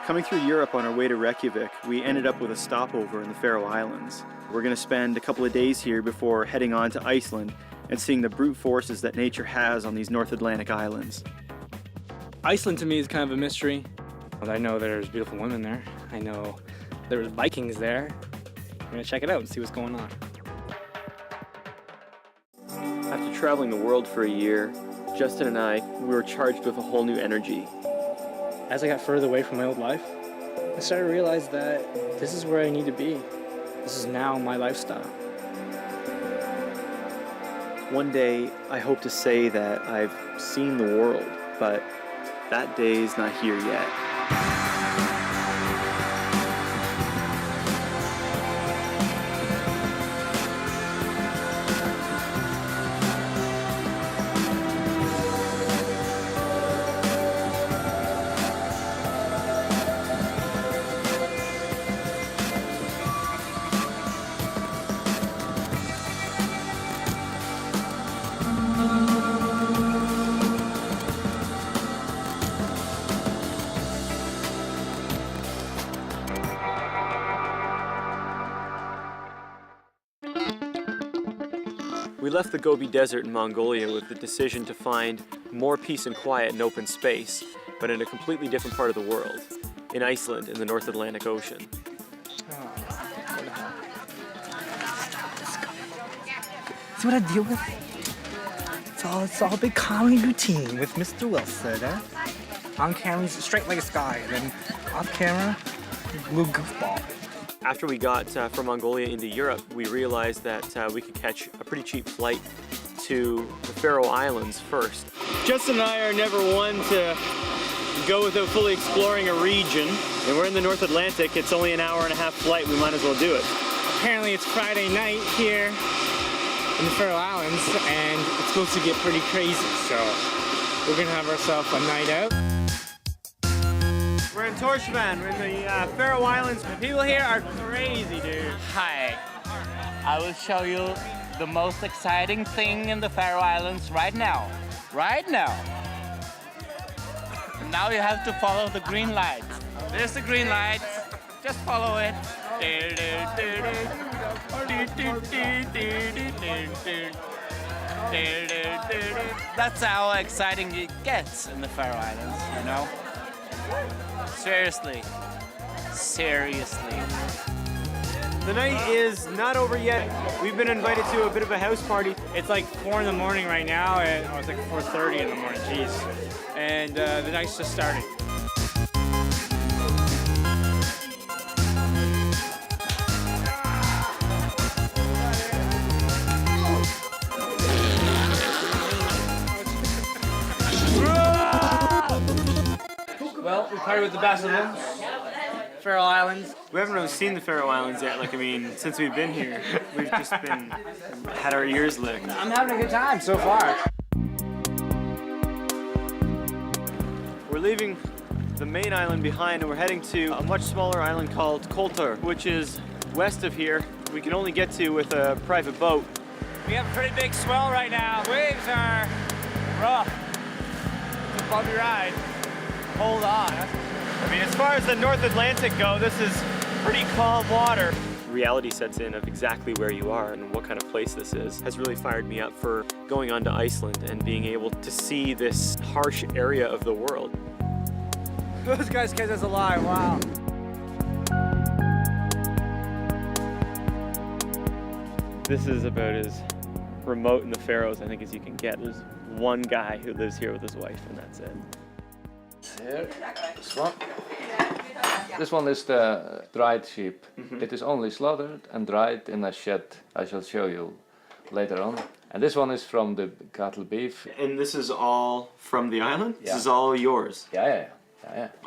Coming through Europe on our way to Reykjavik, we ended up with a stopover in the Faroe Islands. We're going to spend a couple of days here before heading on to Iceland and seeing the brute forces that nature has on these North Atlantic islands. Iceland to me is kind of a mystery. I know there's beautiful women there. I know there's Vikings there. I'm gonna check it out and see what's going on. After traveling the world for a year, Justin and I, we were charged with a whole new energy. As I got further away from my old life, I started to realize that this is where I need to be. This is now my lifestyle. One day, I hope to say that I've seen the world, but that day is not here yet. We left the Gobi Desert in Mongolia with the decision to find more peace and quiet and open space, but in a completely different part of the world, in Iceland in the North Atlantic Ocean. See what I deal with? It's all a big comedy routine with Mr. Wilson, huh? On camera, he's straight like a sky, and then off camera, little goofball. After we got from Mongolia into Europe, we realized that we could catch a pretty cheap flight to the Faroe Islands first. Justin and I are never one to go without fully exploring a region, and we're in the North Atlantic. It's only an hour-and-a-half flight. We might as well do it. Apparently it's Friday night here in the Faroe Islands, and it's supposed to get pretty crazy, so we're gonna have ourselves a night out. We're in Torshavn. We're in the Faroe Islands. The people here are crazy, dude. Hi, I will show you the most exciting thing in the Faroe Islands right now. Right now. Now you have to follow the green light. There's the green light. Just follow it. That's how exciting it gets in the Faroe Islands, you know? Seriously. Seriously. The night is not over yet. We've been invited to a bit of a house party. It's like 4 in the morning right now, and it's like 4:30 in the morning, jeez. And the night's just starting. Well, we party with the best of them. Faroe Islands. We haven't really seen the Faroe Islands yet. Like, I mean, since we've been here, we've just had our ears licked. I'm having a good time so far. We're leaving the main island behind and we're heading to a much smaller island called Koltur, which is west of here. We can only get to with a private boat. We have a pretty big swell right now. Waves are rough. It's a bumpy ride. Hold on. I mean, as far as the North Atlantic go, this is pretty calm water. Reality sets in of exactly where you are and what kind of place this is has really fired me up for going on to Iceland and being able to see this harsh area of the world. Those guys kept us alive, wow. This is about as remote in the Faroes, I think, as you can get. There's one guy who lives here with his wife, and that's it. Here, this one is the dried sheep. It is only slaughtered and dried in a shed. I shall show you later on. And this one is from the cattle beef. And this is all from the island? Yeah. This is all yours? Yeah.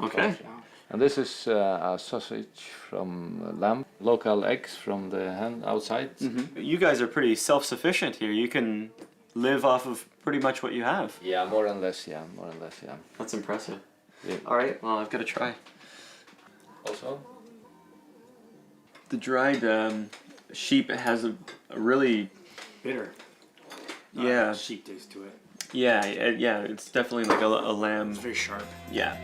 Okay. And this is a sausage from lamb, local eggs from the hen outside. You guys are pretty self-sufficient here. You can live off of pretty much what you have. Yeah, more or less, yeah. That's impressive. Yeah. All right, well, I've got to try. Also? The dried sheep has a really bitter. Sheep taste to it. Yeah, yeah, it's definitely like a lamb. It's very sharp. Yeah.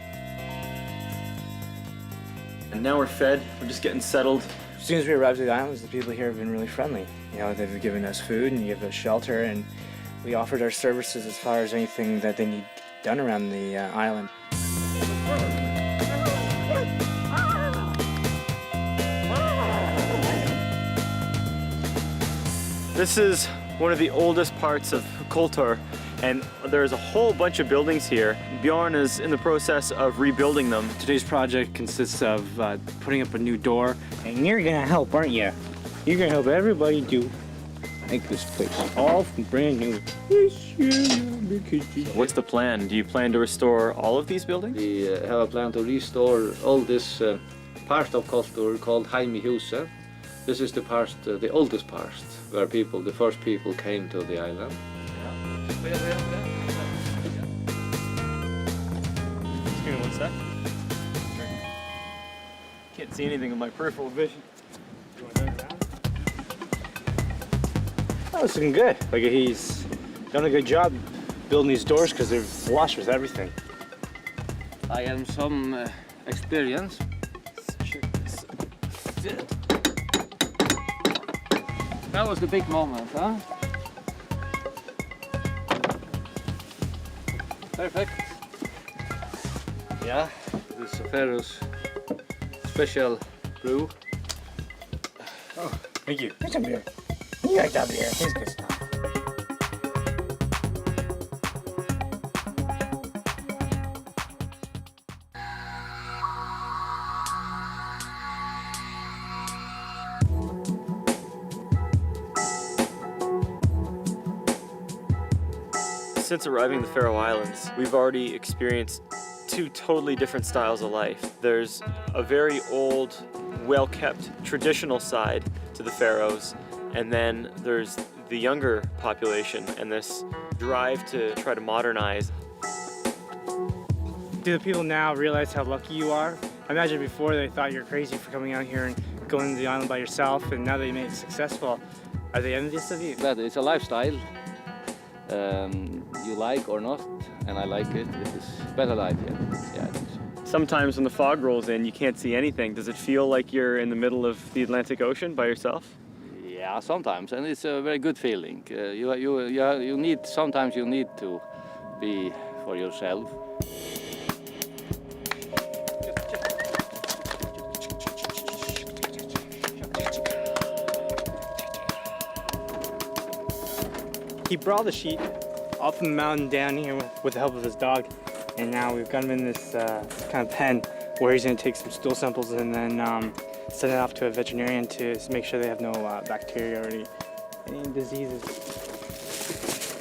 And now we're fed. We're just getting settled. As soon as we arrived at the islands, the people here have been really friendly. You know, they've given us food and given us shelter, and we offered our services as far as anything that they need done around the island. This is one of the oldest parts of Koltur, and there's a whole bunch of buildings here. Bjorn is in the process of rebuilding them. Today's project consists of putting up a new door. And you're gonna help, aren't you? You're gonna help everybody do make this place all brand new. What's the plan? Do you plan to restore all of these buildings? We have a plan to restore all this part of Koltur called Heimihúsið. This is the part, the oldest part, where the first people came to the island. Excuse me one sec. Can't see anything in my peripheral vision. Oh, it's looking good. Like he's done a good job building these doors because they're flush with everything. I have some experience. That was the big moment, huh? Perfect. Yeah, this is Pharaoh's special brew. Oh, thank you. Here's some beer. You like that beer? It's good stuff. Since arriving in the Faroe Islands, we've already experienced two totally different styles of life. There's a very old, well-kept, traditional side to the Faroes, and then there's the younger population and this drive to try to modernize. Do the people now realize how lucky you are? I imagine before they thought you're crazy for coming out here and going to the island by yourself, and now that you made it successful, are they envious of you? But it's a lifestyle. You like or not, and I like it. It is better life here. Yeah, I think so. Sometimes when the fog rolls in, you can't see anything. Does it feel like you're in the middle of the Atlantic Ocean by yourself? Yeah, sometimes, and it's a very good feeling. Sometimes you need to be for yourself. He brought the sheep up from the mountain down here with the help of his dog, and now we've got him in this kind of pen where he's going to take some stool samples and then send it off to a veterinarian to make sure they have no bacteria or any diseases.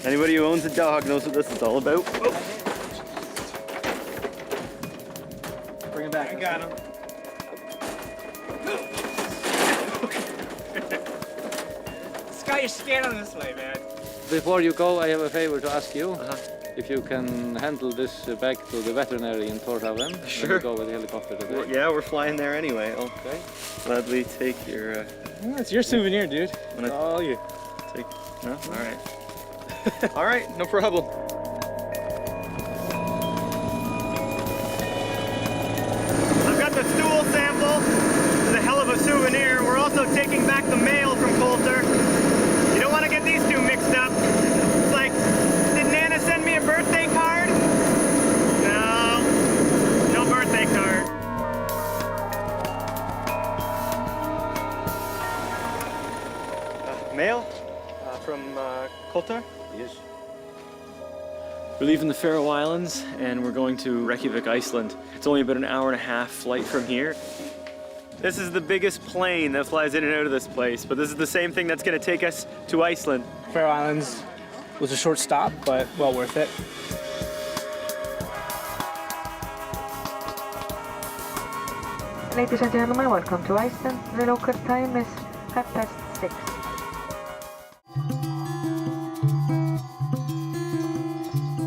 Anybody who owns a dog knows what this is all about. Bring him back. I got him. Scott, you're scared on this way, man. Before you go, I have a favor to ask you. If you can handle this back to the veterinary in Tórshavn. Sure. When you go with the helicopter today. Yeah, we're flying there anyway. I'll Okay. gladly take your... It's your souvenir, dude. Wanna- All you. take... No? All right. All right, no problem. I've got the stool sample. It's a hell of a souvenir. We're also taking back the mail from Koltur. You don't want to get these two mixed up. It's like, did Nana send me a birthday card? No. No birthday card. Mail from Koltur? Yes. We're leaving the Faroe Islands and we're going to Reykjavik, Iceland. It's only about an hour and a half flight from here. This is the biggest plane that flies in and out of this place, but this is the same thing that's going to take us to Iceland. Faroe Islands was a short stop, but well worth it. Ladies and gentlemen, welcome to Iceland. The local time is 6:30.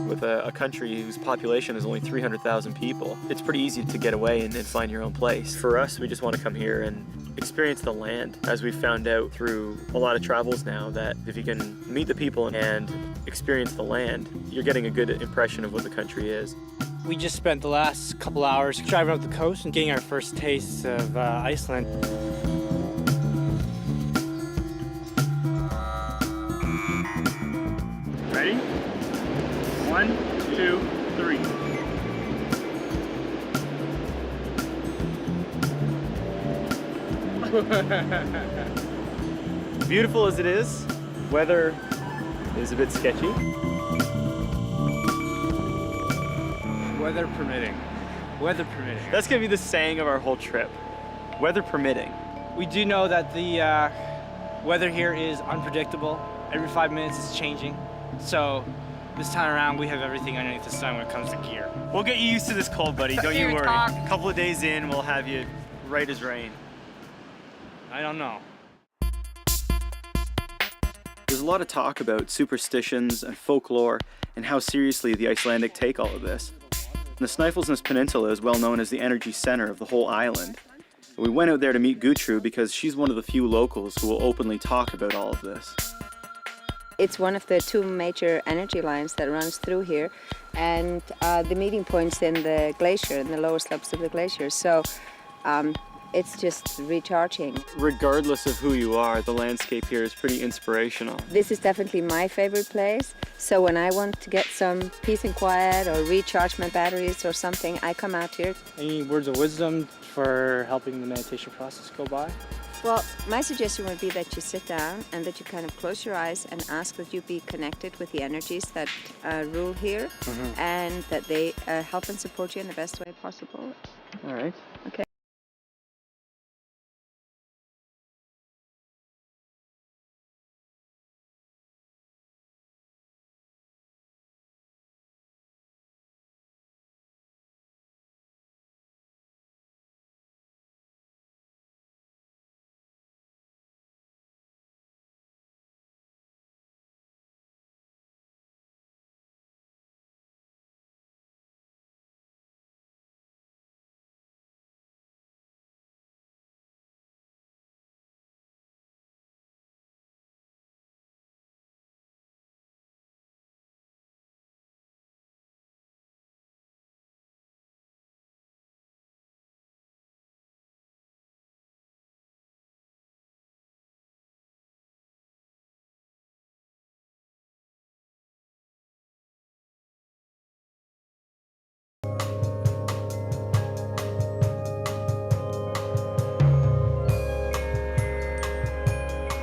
With a country whose population is only 300,000 people, it's pretty easy to get away and find your own place. For us, we just want to come here and experience the land, as we found out through a lot of travels now, that if you can meet the people and experience the land, you're getting a good impression of what the country is. We just spent the last couple hours driving up the coast and getting our first taste of Iceland. Ready? 1, 2, 3. Beautiful as it is, weather is a bit sketchy. Weather permitting. Weather permitting. That's gonna be the saying of our whole trip. Weather permitting. We do know that the weather here is unpredictable. Every 5 minutes it's changing. So this time around we have everything underneath the sun when it comes to gear. We'll get you used to this cold, buddy. Don't you worry. A couple of days in, we'll have you right as rain. I don't know. There's a lot of talk about superstitions and folklore and how seriously the Icelandic take all of this. And the Snæfellsnes Peninsula is well known as the energy center of the whole island. And we went out there to meet Gudrun because she's one of the few locals who will openly talk about all of this. It's one of the 2 major energy lines that runs through here, and the meeting point's in the glacier, in the lower slopes of the glacier. So it's just recharging. Regardless of who you are, the landscape here is pretty inspirational. This is definitely my favorite place. So when I want to get some peace and quiet or recharge my batteries or something, I come out here. Any words of wisdom for helping the meditation process go by? Well, my suggestion would be that you sit down and that you kind of close your eyes and ask that you be connected with the energies that rule here, and that they help and support you in the best way possible. All right. Okay.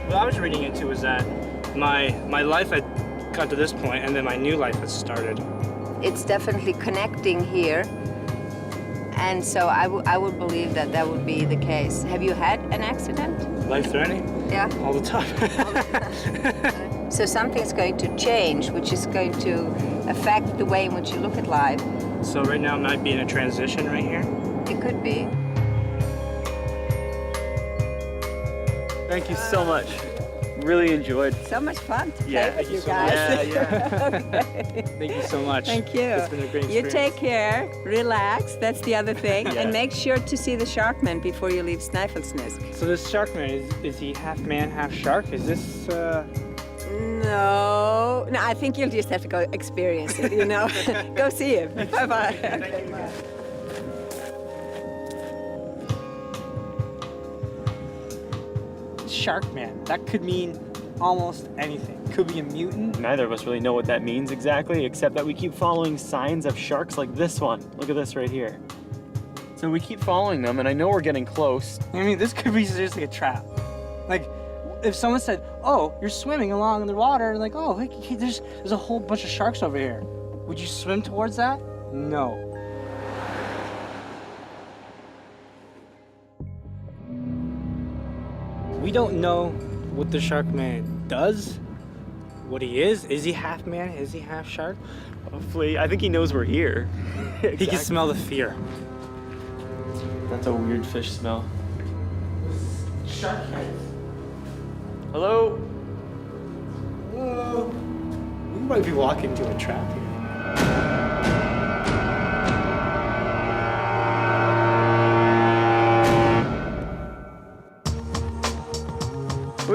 What I was reading into was that my life had got to this point and then my new life has started. It's definitely connecting here, and so I would believe that that would be the case. Have you had an accident? Life-threatening? Yeah. All the time. So something's going to change, which is going to affect the way in which you look at life. So right now I might be in a transition right here. It could be. Thank you so much. Really enjoyed. So much fun to Yeah, play with thank you you so much. guys. Yeah, Thank you so much. Thank you. It's been a great You experience. take care, relax, that's the other thing, Yeah. and make sure to see the Sharkman before you leave Snæfellsnes. So this Sharkman, is he half man, half shark? Is this, No, I think you'll just have to go experience it, you know. Go see him. Bye-bye. Okay, bye. Sharkman? That could mean almost anything. Could be a mutant. Neither of us really know what that means exactly, except that we keep following signs of sharks like this one. Look at this right here. So we keep following them, and I know we're getting close. I mean, this could be seriously a trap. Like, if someone said, oh, you're swimming along in the water, and like, oh, hey, there's a whole bunch of sharks over here. Would you swim towards that? No. We don't know what the Sharkman does, what he is. Is he half man? Is he half shark? Hopefully, I think he knows we're here. He can smell the fear. That's a weird fish smell. Shark head. Hello? Whoa. We might be walking into a trap here.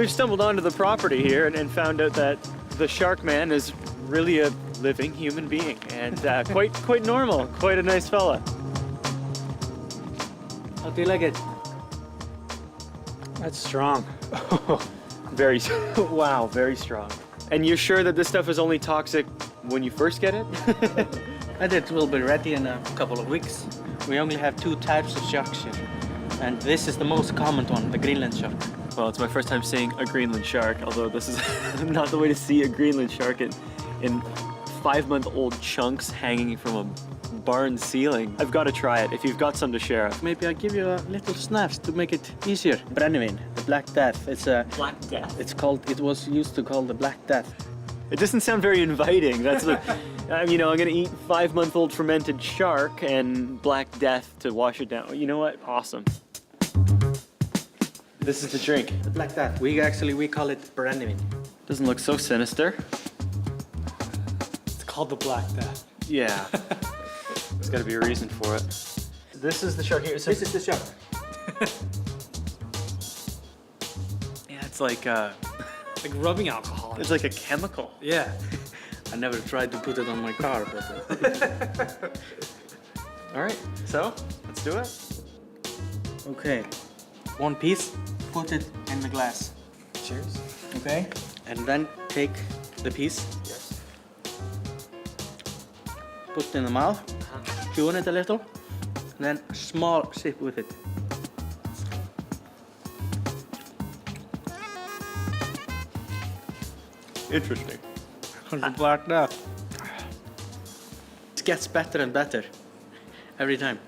we've stumbled onto the property here and found out that the shark man is really a living human being and quite normal, quite a nice fella. How do you like it? That's strong. Very, wow, very strong. And you're sure that this stuff is only toxic when you first get it? And it will be ready in a couple of weeks. We only have 2 types of sharks here. And this is the most common one, the Greenland shark. Well, it's my first time seeing a Greenland shark, although this is not the way to see a Greenland shark in 5-month-old chunks hanging from a barn ceiling. I've got to try it if you've got some to share. Maybe I'll give you a little snaps to make it easier. Brennivin, the Black Death. It's a Black Death. It was used to call the Black Death. It doesn't sound very inviting. That's the, you know, I'm gonna eat 5-month-old fermented shark and Black Death to wash it down. You know what? Awesome. This is the drink. The Black Death. We call it Brennivin. Doesn't look so sinister. It's called the Black Death. Yeah. There's got to be a reason for it. This is the shark here. This is the shark. Yeah, it's like Like rubbing alcohol. it's like a chemical. Yeah. I never tried to put it on my car, but... All right, so let's do it. Okay. 1 piece, put it in the glass. Cheers. Okay. And then take the piece. Yes. Put it in the mouth. Chew on it a little. And then a small sip with it. Interesting. The Black Death. It gets better and better every time.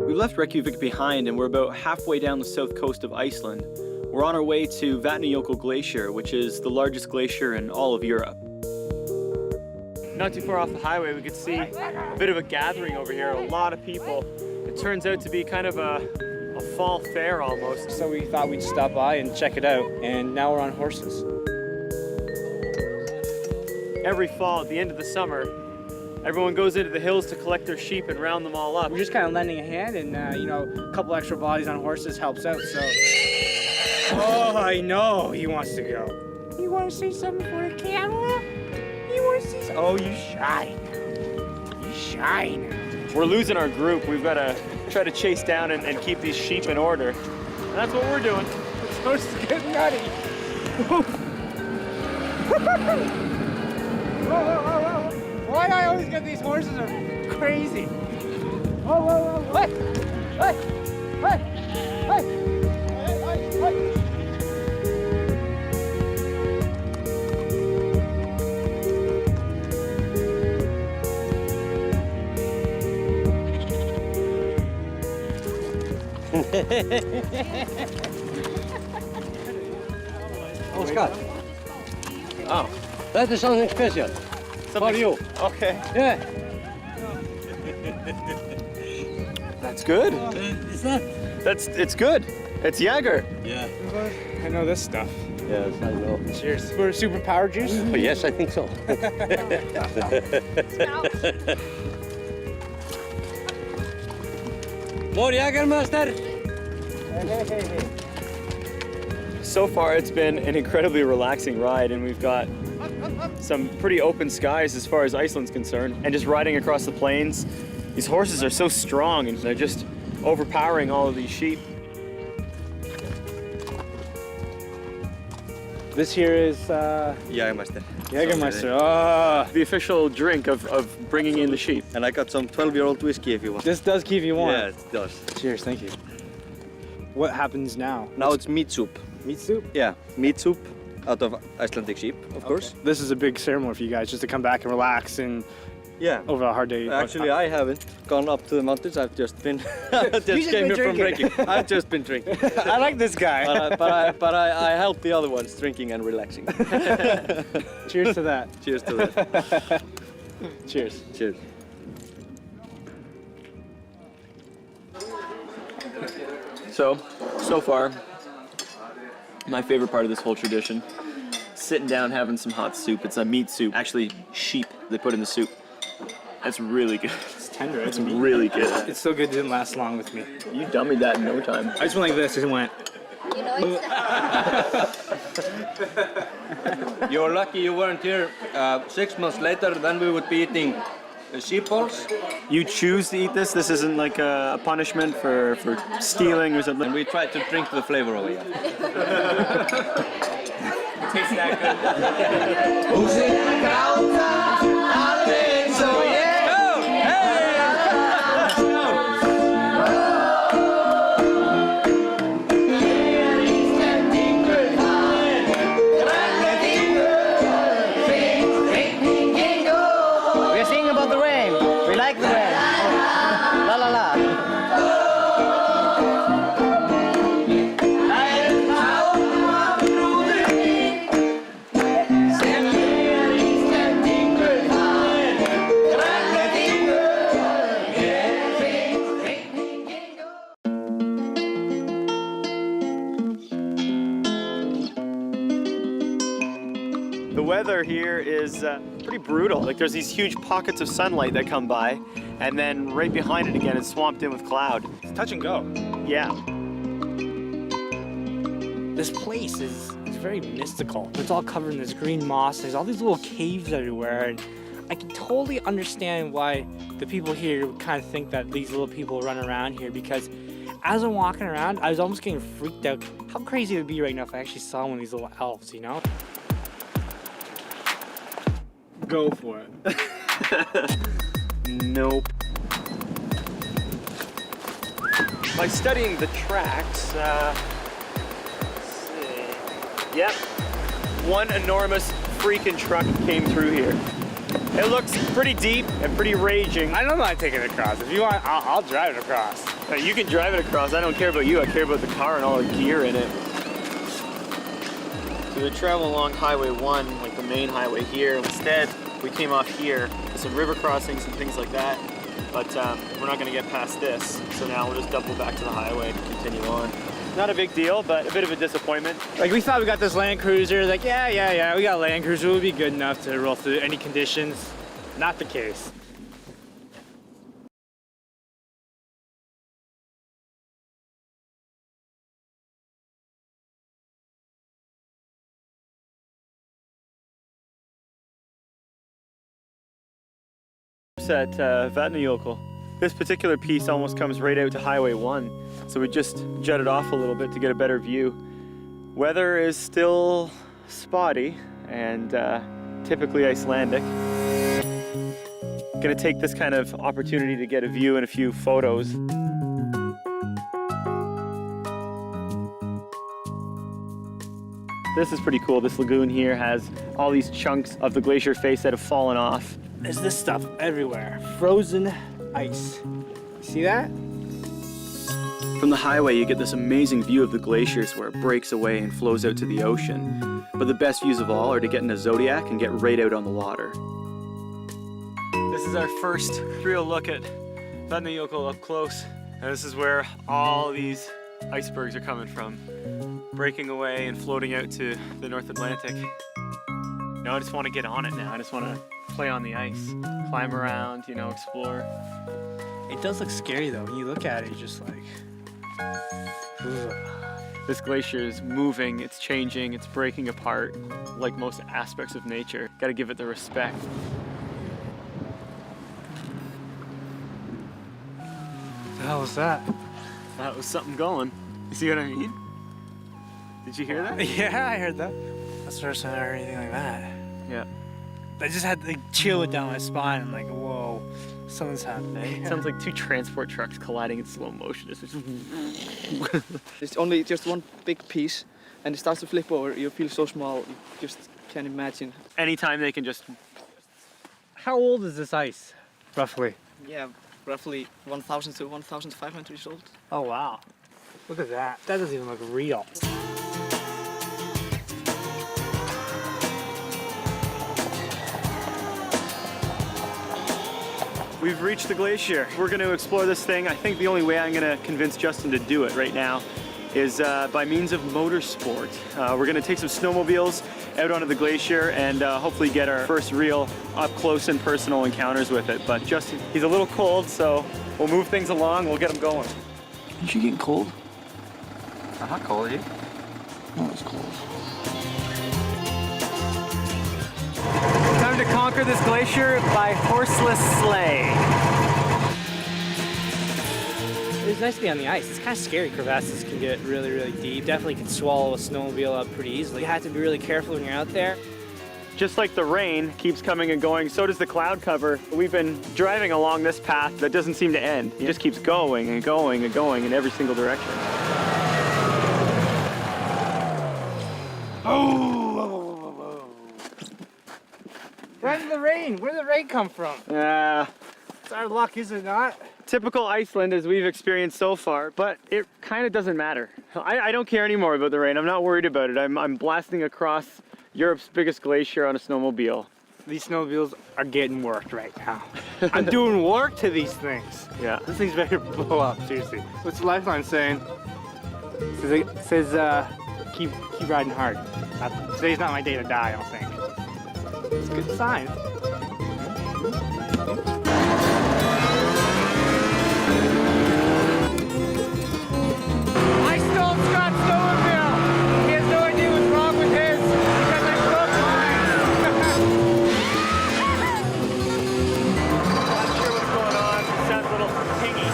We left Reykjavik behind and we're about halfway down the south coast of Iceland. We're on our way to Vatnajökull Glacier, which is the largest glacier in all of Europe. Not too far off the highway, we could see a bit of a gathering over here, a lot of people. It turns out to be kind of a fall fair almost. So we thought we'd stop by and check it out, and now we're on horses. Every fall, at the end of the summer, everyone goes into the hills to collect their sheep and round them all up. We're just kind of lending a hand, and you know, a couple extra bodies on horses helps out, so. Oh, I know he wants to go. You want to say something for the camera? You want to say something? Oh, you shy now. You shy now. We're losing our group. We've got to try to chase down and keep these sheep in order. And that's what we're doing. This horse is getting nutty. Whoa, whoa, whoa, whoa. Why do I always get these horses are crazy? Whoa, whoa, whoa. Hey! Hey! Hey! Hey! Hey! Hey! Oh, Scott. Oh, That is something special for you. okay. Yeah. That's good. Is that? It's good. It's Jaeger. Yeah. I know this stuff. Yes, I know. Cheers. For superpower juice? Oh, yes, I think so. More Jägermeister. So far, it's been an incredibly relaxing ride, and we've got some pretty open skies as far as Iceland's concerned. And just riding across the plains, these horses are so strong, and they're just overpowering all of these sheep. This here is Jägermeister. Jägermeister. Oh, The official drink of bringing in the sheep. And I got some 12-year-old whiskey if you want. this does keep you warm. Yeah, it does. Cheers, thank you. What happens now? Now it's meat soup. Meat soup? Yeah, meat soup out of Icelandic sheep, of course. This is a big ceremony for you guys, just to come back and relax and Yeah. over a hard day. Actually, I haven't gone up to the mountains. I've just been just just came been here from drinking. drinking. I've just been drinking. I like this guy. But I help the other ones drinking and relaxing. Cheers to that. Cheers to that. Cheers. Cheers. So far, my favorite part of this whole tradition, sitting down having some hot soup. It's a meat soup, actually sheep they put in the soup. That's really good. tender. It's really good. It's so good it didn't last long with me. You dummied that in no time. I just went like this and went. You're lucky you weren't here 6 months later, then we would be eating sheep balls. You choose to eat this? This isn't like a punishment for stealing or something? And we tried to drink the flavor away. Tastes that good. We're singing about the rain. We like the rain. La la la. The weather here is pretty brutal. Like there's these huge pockets of sunlight that come by, and then right behind it again, it's swamped in with cloud. It's touch and go. Yeah. This place is very mystical. It's all covered in this green moss. There's all these little caves everywhere, and I can totally understand why the people here kind of think that these little people run around here, because as I'm walking around, I was almost getting freaked out. How crazy it would be right now if I actually saw one of these little elves, you know? Go for it. Nope. By studying the tracks, let's see. Yep. One enormous freaking truck came through here. It looks pretty deep and pretty raging. I don't mind taking it across. If you want, I'll drive it across. You can drive it across. I don't care about you. I care about the car and all the gear in it. So we travel along Highway 1, like the main highway here. Instead, we came off here. There's some river crossings and things like that. But we're not going to get past this. So now we'll just double back to the highway and continue on. Not a big deal, but a bit of a disappointment. Like, we thought we got this Land Cruiser. Like, yeah, we got a Land Cruiser. It would be good enough to roll through any conditions. Not the case. At Vatnajökull. This particular piece almost comes right out to Highway 1, so we just jutted off a little bit to get a better view. Weather is still spotty and typically Icelandic. Gonna take this kind of opportunity to get a view and a few photos. This is pretty cool. This lagoon here has all these chunks of the glacier face that have fallen off. There's this stuff everywhere. Frozen ice. See that? From the highway, you get this amazing view of the glaciers where it breaks away and flows out to the ocean. But the best views of all are to get in a Zodiac and get right out on the water. This is our first real look at Vatnajökull up close. And this is where all these icebergs are coming from, breaking away and floating out to the North Atlantic. You know, I just want to get on it now. I just want to play on the ice, climb around, you know, explore. It does look scary though. When you look at it, you're just like, ugh. This glacier is moving, it's changing, it's breaking apart, like most aspects of nature. Gotta give it the respect. What the hell was that? That was something going. You see what I mean? Did you hear that? Yeah, I heard that. That's the first time I heard anything like that. Yeah. I just had like chill down my spine. I'm like, whoa, something's happening. It sounds like two transport trucks colliding in slow motion. It's only just one big piece, and it starts to flip over. You feel so small, you just can't imagine. Anytime they can just... How old is this ice, roughly? Yeah, roughly 1,000 to 1,500 years old. Oh wow, look at that. That doesn't even look real. We've reached the glacier. We're going to explore this thing. I think the only way I'm going to convince Justin to do it right now is by means of motorsport. We're gonna take some snowmobiles out onto the glacier and hopefully get our first real up close and personal encounters with it. But Justin, he's a little cold, so we'll move things along, we'll get him going. Aren't you getting cold? I'm not cold, are you? No, it's cold. Time to conquer this glacier by horseless sleigh. It's nice to be on the ice. It's kind of scary. Crevasses can get really, really deep. Definitely can swallow a snowmobile up pretty easily. You have to be really careful when you're out there. Just like the rain keeps coming and going, so does the cloud cover. We've been driving along this path that doesn't seem to end. It just keeps going and going and going in every single direction. Where's the rain? Where did the rain come from? It's our luck, is it not? Typical Iceland as we've experienced so far, but it kind of doesn't matter. I don't care anymore about the rain. I'm not worried about it. I'm blasting across Europe's biggest glacier on a snowmobile. These snowmobiles are getting worked right now. I'm doing work to these things. Yeah. This thing's better blow up, seriously. What's the lifeline saying? It says keep riding hard. Today's not my day to die, I don't think. It's a good sign. I stole Scott's snowmobile! He has no idea what's wrong with his because I broke mine! Not sure what's going on. It sounds a little tingy.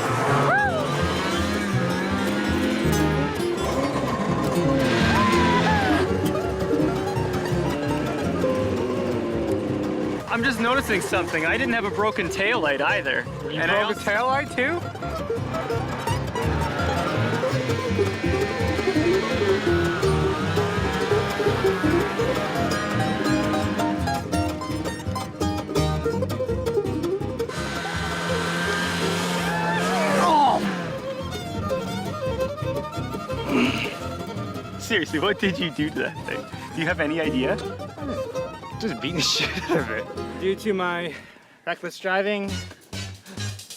I'm just noticing something. I didn't have a broken taillight either. You broke a taillight too? Seriously, what did you do to that thing? Do you have any idea? Just beating the shit out of it. Due to my reckless driving,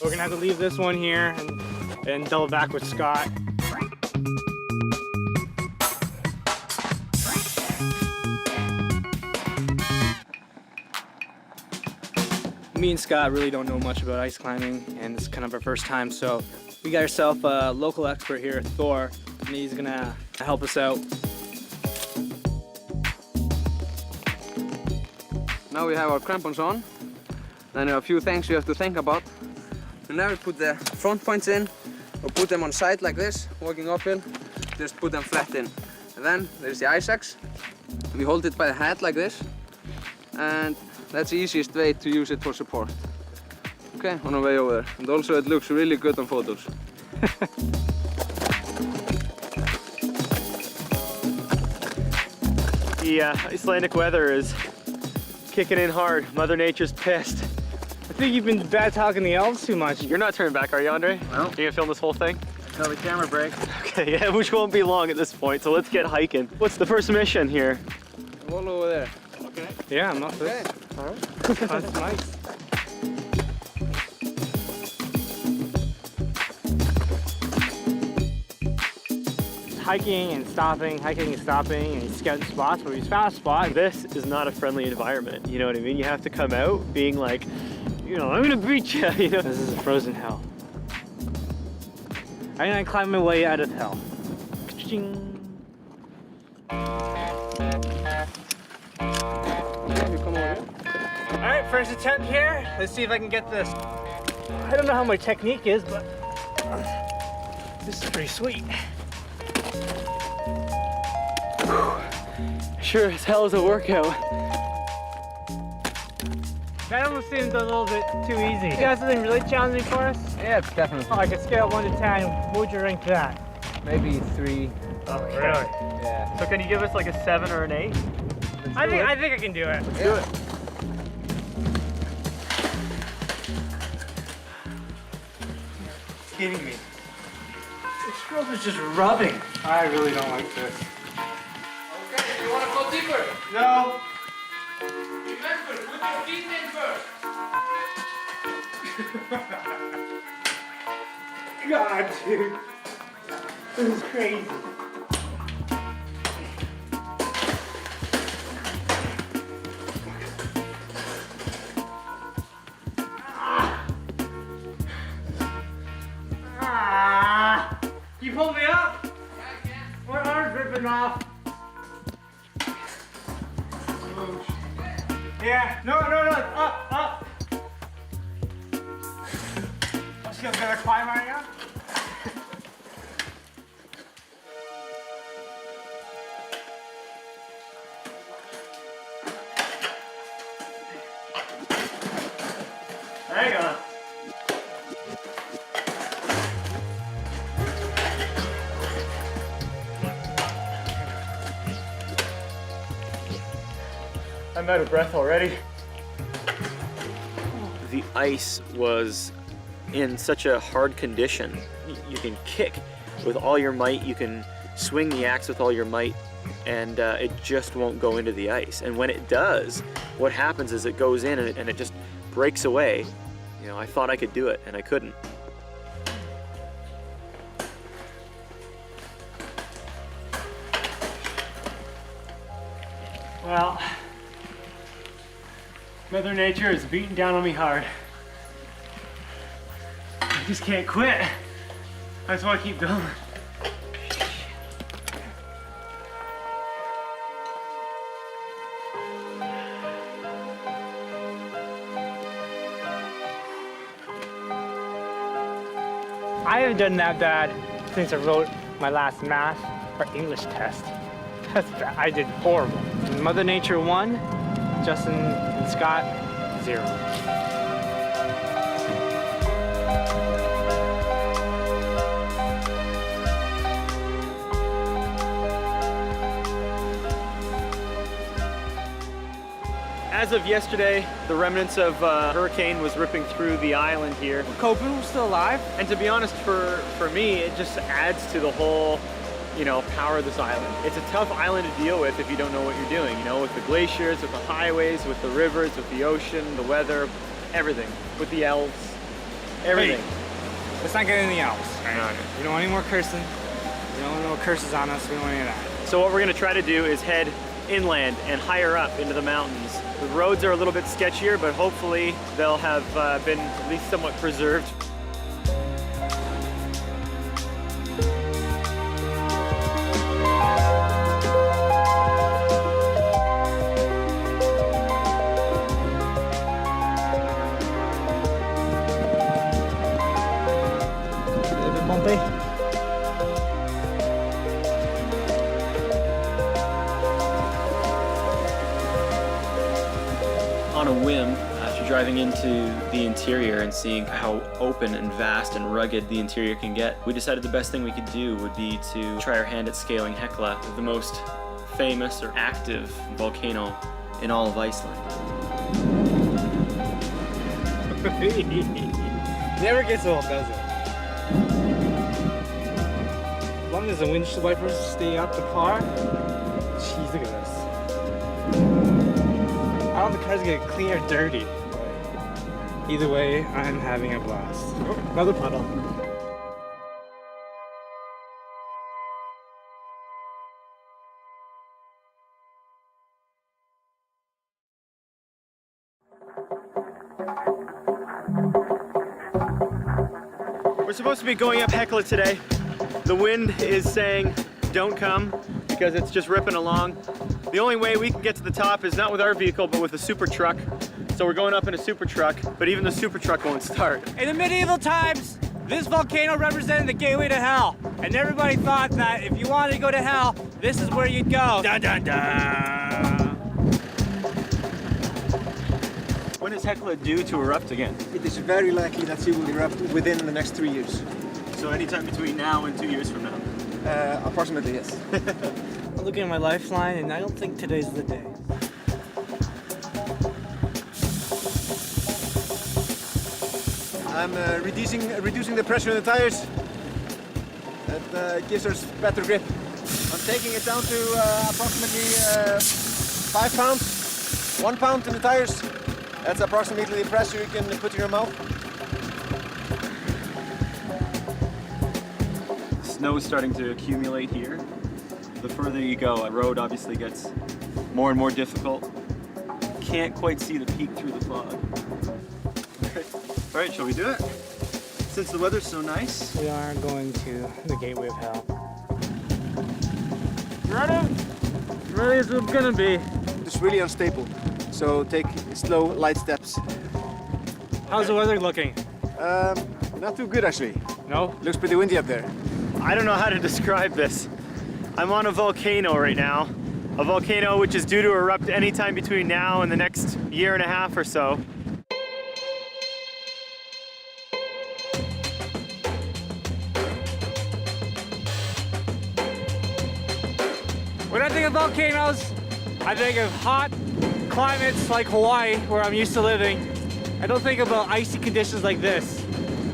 we're gonna have to leave this one here and double back with Scott. Me and Scott really don't know much about ice climbing, and it's kind of our first time, so we got ourselves a local expert here, Thor, and he's gonna help us out. Now we have our crampons on. Then there are a few things we have to think about. We never put the front points in or put them on side like this, walking uphill. Just put them flat in. And then there's the ice axe. We hold it by the head like this. And that's the easiest way to use it for support. Okay, on our way over there. And also it looks really good on photos. The Icelandic weather is kicking in hard. Mother Nature's pissed. I think you've been bad talking the elves too much. You're not turning back, are you, Andre? No. You gonna film this whole thing? Until the camera breaks. Okay, yeah, which won't be long at this point, so let's get hiking. What's the first mission here? Wall over there. Okay. Yeah, I'm up for Okay. it. All right. That's nice. Hiking and stopping, and he's scouting spots, but he's found a spot. This is not a friendly environment, you know what I mean? You have to come out being like, you know, I'm gonna beat you, you know? This is a frozen hell. I'm gonna climb my way out of hell. Ka-ching. All right, first attempt here. Let's see if I can get this. I don't know how my technique is, but this is pretty sweet. Sure as hell is a workout. That almost seemed a little bit too easy. You got something really challenging for us? Yeah, definitely. Oh, like a scale of 1 to 10, what would you rank that? Maybe 3. Oh, really? Yeah. So can you give us like a 7 or an 8? I think I can do it. Let's do it. It's kidding me. This girl is just rubbing. I really don't like this. Okay, you want to go deeper? No. Remember, put your feet in first. God, dude. This is crazy. Can you pull me up? My arm's ripping off. Yeah, no, up. Oh, she's gonna climb right now? Hang on. I'm out of breath already. The ice was in such a hard condition. You can kick with all your might, you can swing the axe with all your might, and it just won't go into the ice. And when it does, what happens is it goes in and it just breaks away. You know, I thought I could do it, and I couldn't. Well, Mother Nature is beating down on me hard. I just can't quit. I just want to keep going. I haven't done that bad since I wrote my last math or English test. That's bad. I did horrible. Mother Nature 1, Justin and Scott 0. As of yesterday, the remnants of a hurricane was ripping through the island here. Copen was still alive? And to be honest, for me, it just adds to the whole, you know, power of this island. It's a tough island to deal with if you don't know what you're doing, you know, with the glaciers, with the highways, with the rivers, with the ocean, the weather, everything. With the elves, everything. Hey, let's not get into the elves. We don't want any more cursing. We don't want no curses on us. We don't want any of that. So what we're gonna try to do is head inland and higher up into the mountains. The roads are a little bit sketchier, but hopefully they'll have been at least somewhat preserved. On a whim, after driving into the interior and seeing how open and vast and rugged the interior can get, we decided the best thing we could do would be to try our hand at scaling Hekla, the most famous or active volcano in all of Iceland. Never gets old, does it? As long as the windshield wipers stay up to par, jeez, look at this. I don't know if the car's get clean or dirty. Either way, I'm having a blast. Oh, another puddle. We're supposed to be going up Hekla today. The wind is saying don't come because it's just ripping along. The only way we can get to the top is not with our vehicle, but with a super truck. So we're going up in a super truck, but even the super truck won't start. In the medieval times, this volcano represented the gateway to hell. And everybody thought that if you wanted to go to hell, this is where you'd go. Dun dun dun! When is Hekla due to erupt again? It is very likely that she will erupt within the next 3 years. So anytime between now and 2 years from now? Approximately, yes. I'm looking at my lifeline and I don't think today's the day. I'm reducing the pressure in the tires. That gives us better grip. I'm taking it down to approximately 5 pounds, 1 pound in the tires. That's approximately the pressure you can put in your mouth. snow is starting to accumulate here. The further you go, the road obviously gets more and more difficult. Can't quite see the peak through the fog. All right, shall we do it? Since the weather's so nice. We are going to the gateway of hell. You ready? Ready as it's gonna be. It's really unstable, so take slow, light steps. How's the weather looking? Not too good actually. No? Looks pretty windy up there. I don't know how to describe this. I'm on a volcano right now. A volcano which is due to erupt anytime between now and the next year and a half or so. When I think of volcanoes, I think of hot climates like Hawaii, where I'm used to living. I don't think about icy conditions like this.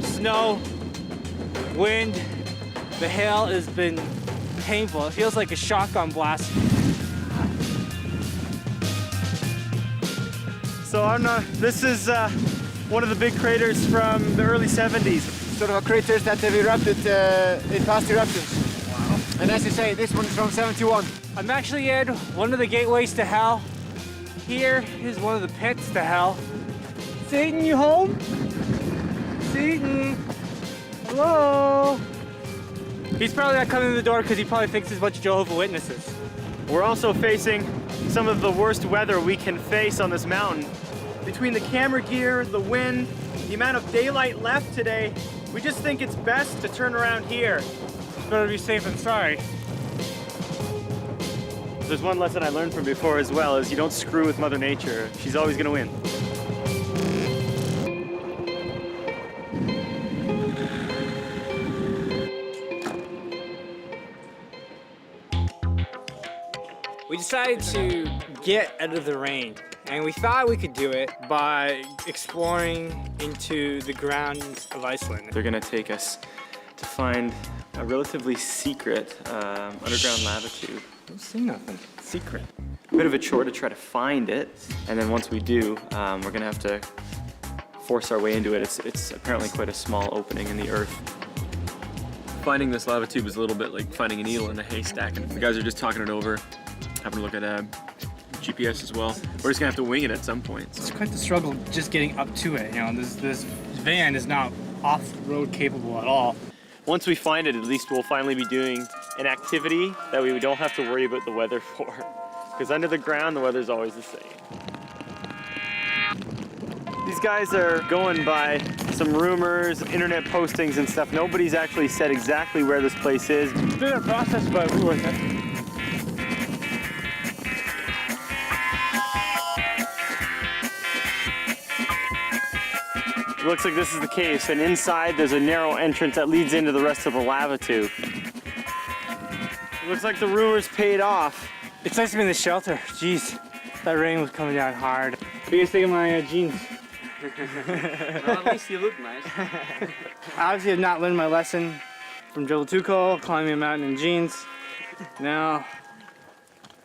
Snow, wind, the hail has been painful. It feels like a shotgun blast. So this is one of the big craters from the early 70s. Sort of a craters that have erupted in past eruptions. Wow. And as you say, this one's from 71. I'm actually in one of the gateways to hell. Here is one of the pits to hell. Satan, you home? Satan, hello? He's probably not coming to the door because he probably thinks there's a bunch of Jehovah's Witnesses. We're also facing some of the worst weather we can face on this mountain. Between the camera gear, the wind, the amount of daylight left today, we just think it's best to turn around here. Better be safe than sorry. There's one lesson I learned from before as well, is you don't screw with Mother Nature. She's always gonna win. We decided to get out of the rain, and we thought we could do it by exploring into the grounds of Iceland. They're gonna take us to find a relatively secret underground lava tube. Don't say nothing. Secret. A bit of a chore to try to find it, and then once we do, we're gonna have to force our way into it. It's apparently quite a small opening in the earth. Finding this lava tube is a little bit like finding a needle in a haystack, and the guys are just talking it over, having a look at GPS as well. We're just gonna have to wing it at some point. It's quite the struggle just getting up to it. You know, this van is not off-road capable at all. Once we find it, at least we'll finally be doing an activity that we don't have to worry about the weather for. Because under the ground, the weather's always the same. These guys are going by some rumors, internet postings and stuff. Nobody's actually said exactly where this place is. It's been a process, but we're worth it. It looks like this is the case, and inside there's a narrow entrance that leads into the rest of the lava tube. It looks like the rumors paid off. It's nice to be in the shelter. Jeez, that rain was coming down hard. What do you guys think of my jeans? Well, at least you look nice. I obviously have not learned my lesson from Jebel Tukul, climbing a mountain in jeans. Now,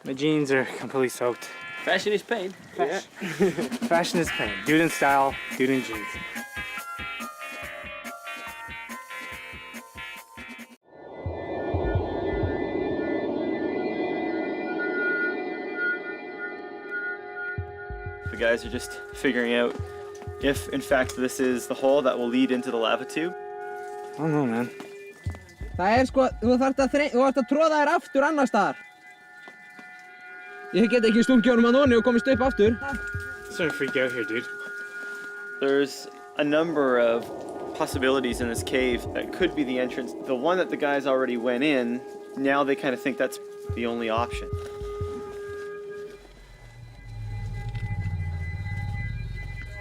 my jeans are completely soaked. Fashion is pain. Fashion is pain. Dude in style, dude in jeans. The guys are just figuring out if, in fact, this is the hole that will lead into the lava tube. I don't know, man. Það sko, þú þarft að tróða þér aftur annars staðar. Ég get ekki stungið honum að nonni og komist upp aftur. Starting to freak out here, dude. There's a number of possibilities in this cave that could be the entrance. The one that the guys already went in, now they kind of think that's the only option.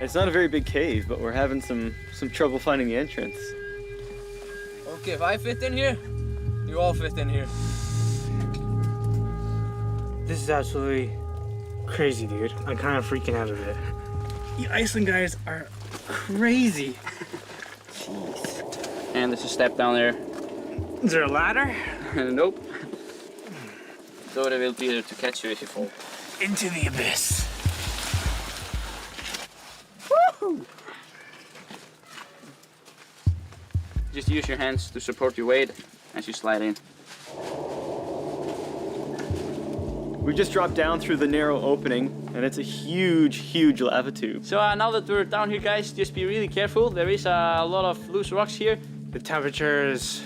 It's not a very big cave, but we're having some trouble finding the entrance. Okay, if I fit in here, you all fit in here. This is absolutely crazy, dude. I'm kind of freaking out a bit. You Iceland guys are crazy. Jeez. And there's a step down there. Is there a ladder? Nope. So they will be there to catch you if you fall. Into the abyss. Woo! Just use your hands to support your weight as you slide in. We just dropped down through the narrow opening, and it's a huge, huge lava tube. So now that we're down here, guys, just be really careful. There is a lot of loose rocks here. The temperature is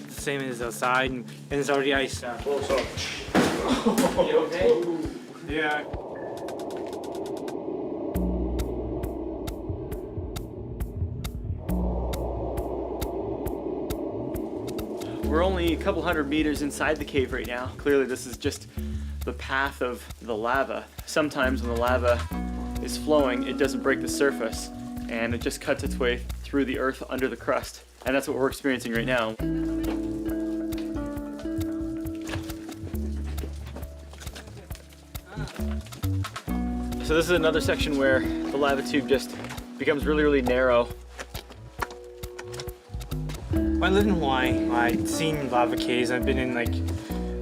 the same as outside, and it's already ice now. You okay? Yeah. We're only a couple hundred meters inside the cave right now. Clearly this is just the path of the lava. Sometimes when the lava is flowing, it doesn't break the surface and it just cuts its way through the earth under the crust. And that's what we're experiencing right now. So this is another section where the lava tube just becomes really, really narrow. When I lived in Hawaii, I'd seen lava caves. I've been in like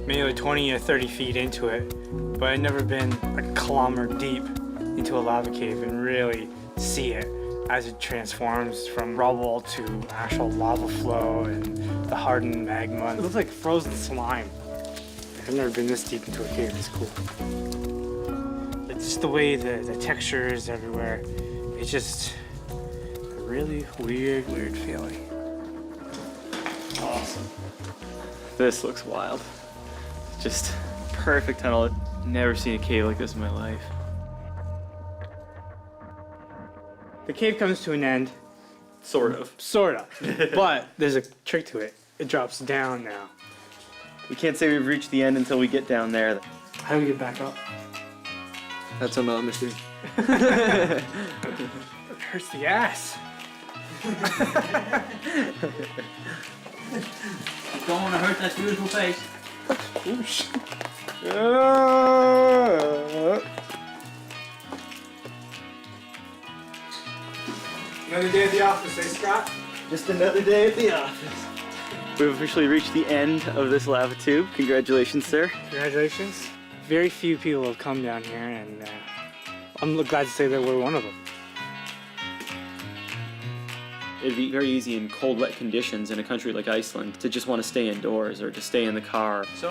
maybe like 20 or 30 feet into it, but I'd never been like a kilometer deep into a lava cave and really see it as it transforms from rubble to actual lava flow and the hardened magma. It looks like frozen slime. I've never been this deep into a cave. It's cool. It's just the way the texture is everywhere. It's just a really weird feeling. Awesome. This looks wild. Just perfect tunnel. I've never seen a cave like this in my life. The cave comes to an end. Sort of. Sort of. But there's a trick to it. It drops down now. We can't say we've reached the end until we get down there. How do we get back up? That's another mystery. It hurts the ass. You don't want to hurt that beautiful face. Another day at the office, eh, Scott? Just another day at the office. We've officially reached the end of this lava tube. Congratulations, sir. Congratulations. Very few people have come down here, and I'm glad to say that we're one of them. It'd be very easy in cold, wet conditions in a country like Iceland to just want to stay indoors or to stay in the car. So,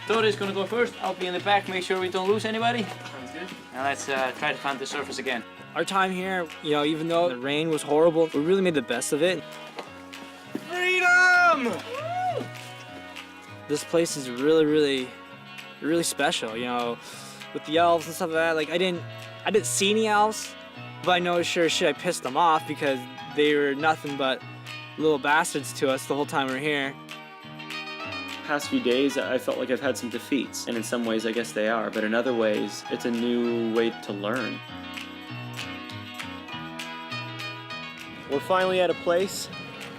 Tori's gonna go first. I'll be in the back, make sure we don't lose anybody. Sounds good. Now let's try to find the surface again. Our time here, you know, even though the rain was horrible, we really made the best of it. Freedom! This place is really special, you know, with the elves and stuff like that. Like I didn't see any elves, but I know sure shit I pissed them off because they were nothing but little bastards to us the whole time we were here. Past few days, I felt like I've had some defeats, and in some ways I guess they are, but in other ways it's a new way to learn. We're finally at a place,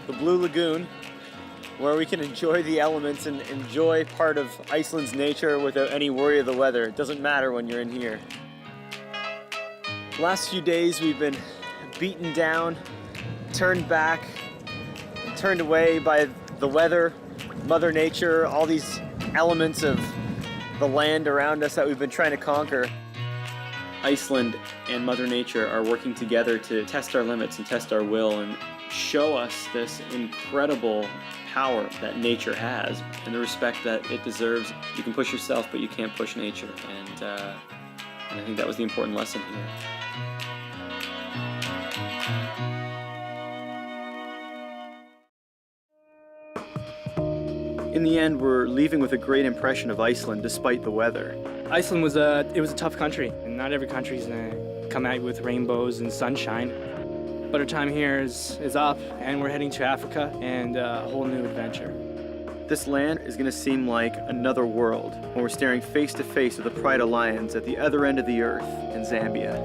the Blue Lagoon, where we can enjoy the elements and enjoy part of Iceland's nature without any worry of the weather. It doesn't matter when you're in here. The last few days we've been beaten down, turned back, turned away by the weather, Mother Nature, all these elements of the land around us that we've been trying to conquer. Iceland and Mother Nature are working together to test our limits and test our will and show us this incredible power that nature has and the respect that it deserves. You can push yourself, but you can't push nature. And I think that was the important lesson here. In the end, we're leaving with a great impression of Iceland despite the weather. Iceland was a tough country, and not every country's gonna come at you with rainbows and sunshine. But our time here is up, and we're heading to Africa and a whole new adventure. This land is gonna seem like another world when we're staring face to face with the pride of lions at the other end of the earth in Zambia.